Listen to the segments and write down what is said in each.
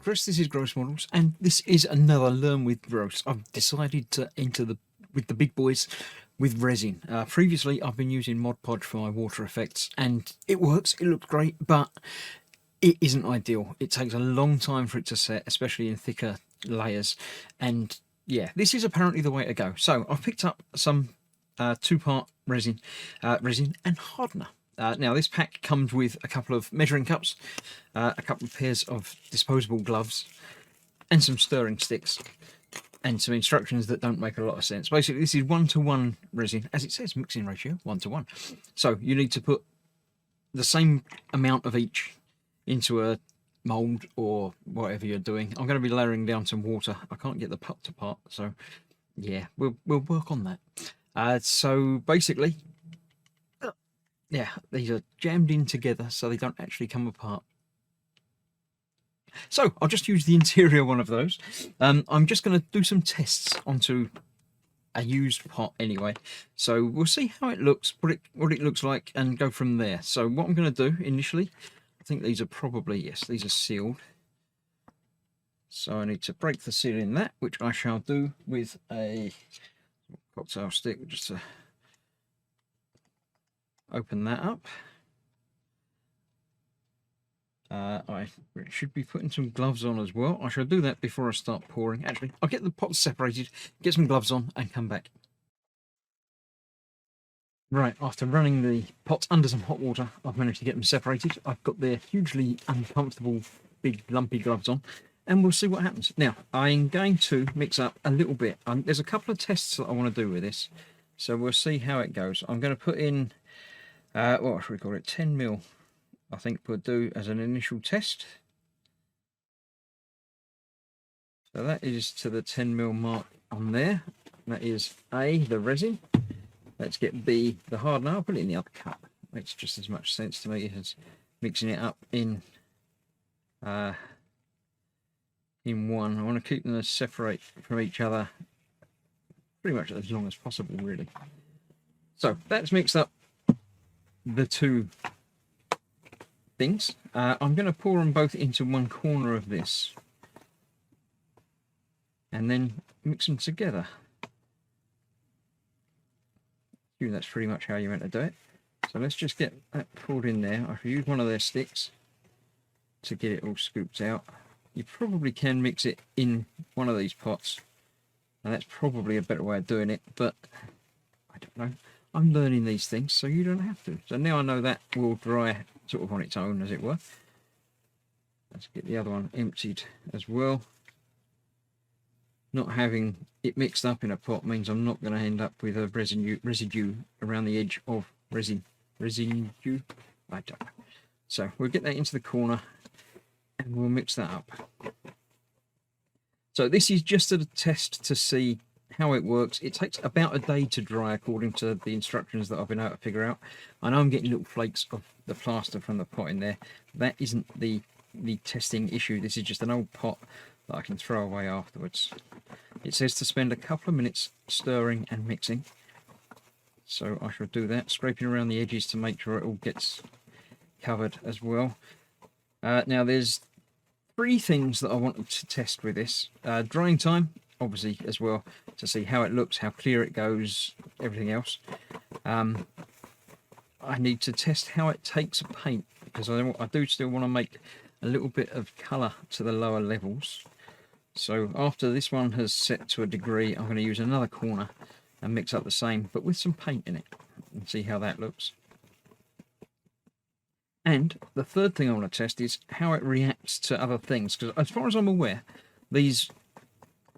Chris, this is Gross Models, and this is another Learn with Gross. I've decided to enter with the big boys with resin. Previously, I've been using Mod Podge for my water effects, and it works, it looks great, but it isn't ideal. It takes a long time for it to set, especially in thicker layers, and yeah, this is apparently the way to go. So I've picked up some two-part resin and hardener. Now this pack comes with a couple of measuring cups, a couple of pairs of disposable gloves, and some stirring sticks, and some instructions that don't make a lot of sense. Basically, this is 1-to-1 resin, as it says, mixing ratio 1-to-1. So you need to put the same amount of each into a mould or whatever you're doing. I'm going to be layering down some water. I can't get the pot to part, so yeah, we'll work on that. So basically, yeah, these are jammed in together so they don't actually come apart. So I'll just use the interior one of those. I'm just going to do some tests onto a used pot anyway. So we'll see how it looks, what it looks like, and go from there. So what I'm going to do initially, I think these are probably, yes, these are sealed. So I need to break the seal in that, which I shall do with a cocktail stick, just to open that up. I should be putting some gloves on as well. I shall do that before I start pouring. Actually, I'll get the pots separated, get some gloves on, and come back. Right, after running the pots under some hot water, I've managed to get them separated. I've got their hugely uncomfortable, big, lumpy gloves on, and we'll see what happens. Now, I'm going to mix up a little bit. There's a couple of tests that I want to do with this, so we'll see how it goes. I'm going to put in, what should we call it, 10 mil. I think we'll do as an initial test. So that is to the 10 mil mark on there. That is A, the resin. Let's get B, the hardener. I'll put it in the other cup. Makes just as much sense to me as mixing it up in one. I want to keep them separate from each other pretty much as long as possible, really. So that's mixed up the two things. I'm going to pour them both into one corner of this and then mix them together. That's pretty much how you're meant to do it. So let's just get that poured in there. I should use one of their sticks to get it all scooped out. You probably can mix it in one of these pots, and that's probably a better way of doing it, but I don't know. I'm learning these things, so you don't have to. So now I know that will dry sort of on its own, as it were. Let's get the other one emptied as well. Not having it mixed up in a pot means I'm not going to end up with a residue around the edge of residue. I don't know. So we'll get that into the corner and we'll mix that up. So this is just a test to see how it works. It takes about a day to dry according to the instructions that I've been able to figure out. I know I'm getting little flakes of the plaster from the pot in there. That isn't the testing issue. This is just an old pot that I can throw away afterwards. It says to spend a couple of minutes stirring and mixing, so I shall do that, scraping around the edges to make sure it all gets covered as well. Now there's three things that I wanted to test with this. Drying time, obviously, as well, to see how it looks, how clear it goes, everything else. I need to test how it takes a paint, because I do still want to make a little bit of colour to the lower levels. So after this one has set to a degree, I'm going to use another corner and mix up the same, but with some paint in it, and see how that looks. And the third thing I want to test is how it reacts to other things, because as far as I'm aware, these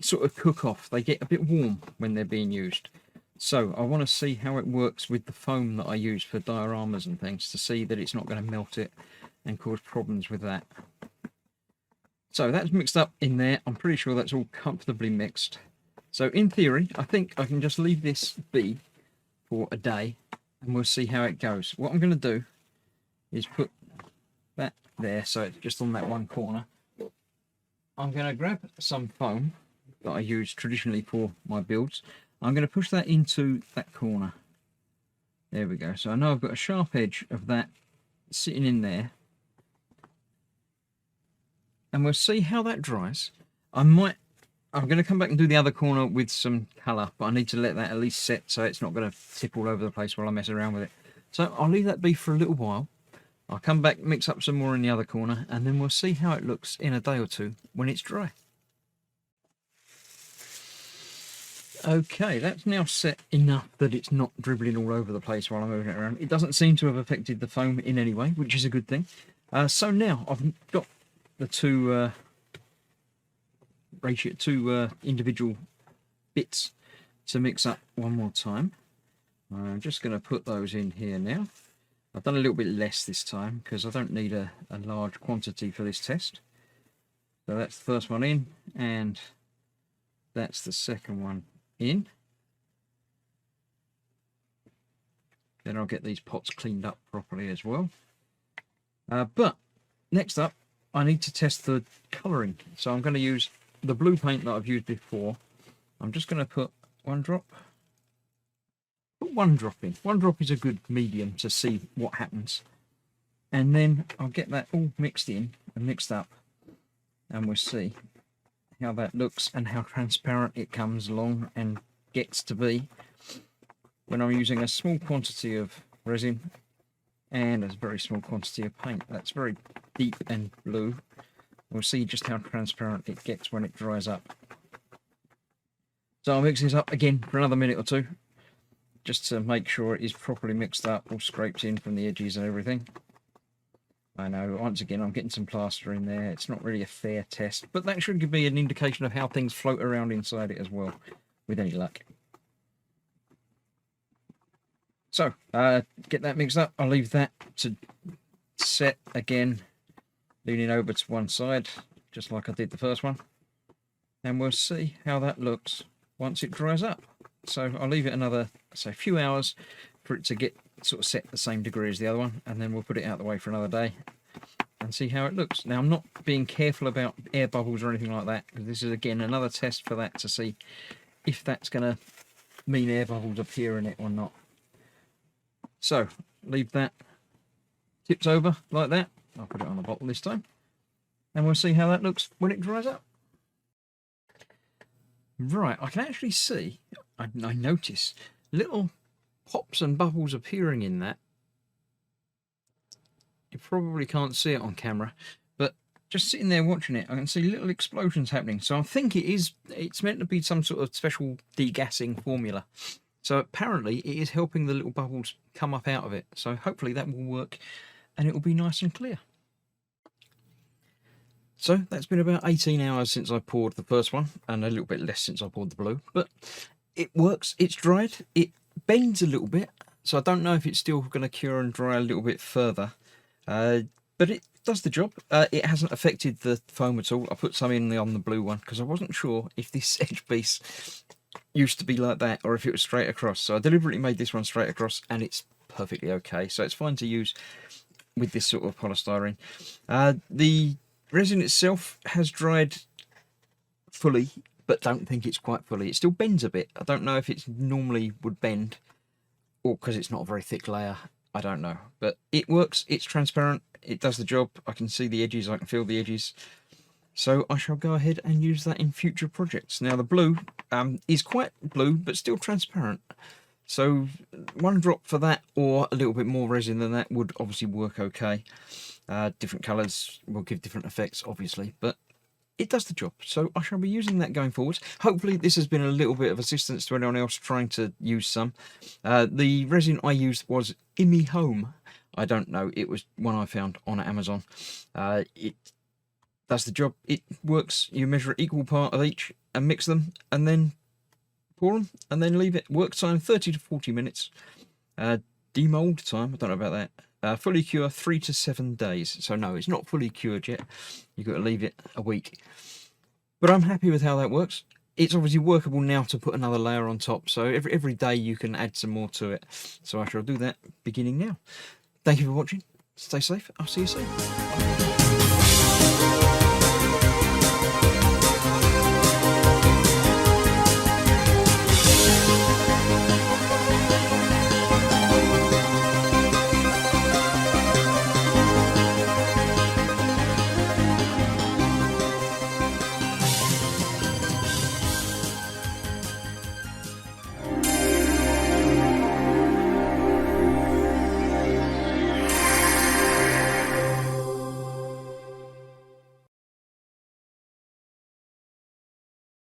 sort of cook off. They get a bit warm when they're being used. So I want to see how it works with the foam that I use for dioramas and things, to see that it's not going to melt it and cause problems with that. So that's mixed up in there. I'm pretty sure that's all comfortably mixed. So in theory, I think I can just leave this be for a day and we'll see how it goes. What I'm going to do is put that there, so it's just on that one corner. I'm going to grab some foam that I use traditionally for my builds. I'm going to push that into that corner. There we go. So I know I've got a sharp edge of that sitting in there. and we'll see how that dries. I'm going to come back and do the other corner with some colour, but I need to let that at least set so it's not going to tip all over the place while I mess around with it. So I'll leave that be for a little while. I'll come back, mix up some more in the other corner, and then we'll see how it looks in a day or two when it's dry. Okay, that's now set enough that it's not dribbling all over the place while I'm moving it around. It doesn't seem to have affected the foam in any way, which is a good thing. So now I've got the two individual bits to mix up one more time. I'm just going to put those in here now. I've done a little bit less this time because I don't need a large quantity for this test. So that's the first one in, and that's the second one in. Then I'll get these pots cleaned up properly as well. But next up, I need to test the colouring. So I'm going to use the blue paint that I've used before. I'm just going to put one drop. Put one drop in. One drop is a good medium to see what happens. And then I'll get that all mixed in and mixed up. And we'll see how that looks and how transparent it comes along and gets to be when I'm using a small quantity of resin and a very small quantity of paint. That's very deep and blue. We'll see just how transparent it gets when it dries up. So I'll mix this up again for another minute or two, just to make sure it is properly mixed up, all scraped in from the edges and everything. I know, once again, I'm getting some plaster in there. It's not really a fair test, but that should give me an indication of how things float around inside it as well, with any luck. So, get that mixed up. I'll leave that to set again, leaning over to one side, just like I did the first one. And we'll see how that looks once it dries up. So I'll leave it another, say, few hours for it to get sort of set the same degree as the other one, and then we'll put it out of the way for another day and see how it looks. Now, I'm not being careful about air bubbles or anything like that, because this is, again, another test for that to see if that's going to mean air bubbles appear in it or not. So, leave that tipped over like that. I'll put it on the bottle this time, and we'll see how that looks when it dries up. Right, I can actually see, I notice little pops and bubbles appearing in that. You probably can't see it on camera, but just sitting there watching it, I can see little explosions happening. So I think it's meant to be some sort of special degassing formula. So apparently it is helping the little bubbles come up out of it. So hopefully that will work and it will be nice and clear. So that's been about 18 hours since I poured the first one, and a little bit less since I poured the blue, but it works. It's dried. It bends a little bit, so I don't know if it's still going to cure and dry a little bit further, but it does the job. It hasn't affected the foam at all. I put some in on the blue one because I wasn't sure if this edge piece used to be like that or if it was straight across, so I deliberately made this one straight across, and it's perfectly okay. So it's fine to use with this sort of polystyrene. The resin itself has dried fully, but don't think it's quite fully. It still bends a bit. I don't know if it normally would bend or because it's not a very thick layer. I don't know, but it works. It's transparent. It does the job. I can see the edges. I can feel the edges. So I shall go ahead and use that in future projects. Now the blue is quite blue, but still transparent. So one drop for that or a little bit more resin than that would obviously work okay. Different colours will give different effects, obviously, but it does the job. So I shall be using that going forward. Hopefully this has been a little bit of assistance to anyone else trying to use some. The resin I used was Imi Home. I don't know, it was one I found on Amazon. It does the job. It works. You measure an equal part of each and mix them and then pour them and then leave it. Work time 30 to 40 minutes. Demold time, I don't know about that. Fully cure 3 to 7 days. So no, it's not fully cured yet. You've got to leave it a week. But I'm happy with how that works. It's obviously workable now to put another layer on top. So every day you can add some more to it. So I shall do that beginning now. Thank you for watching. Stay safe. I'll see you soon.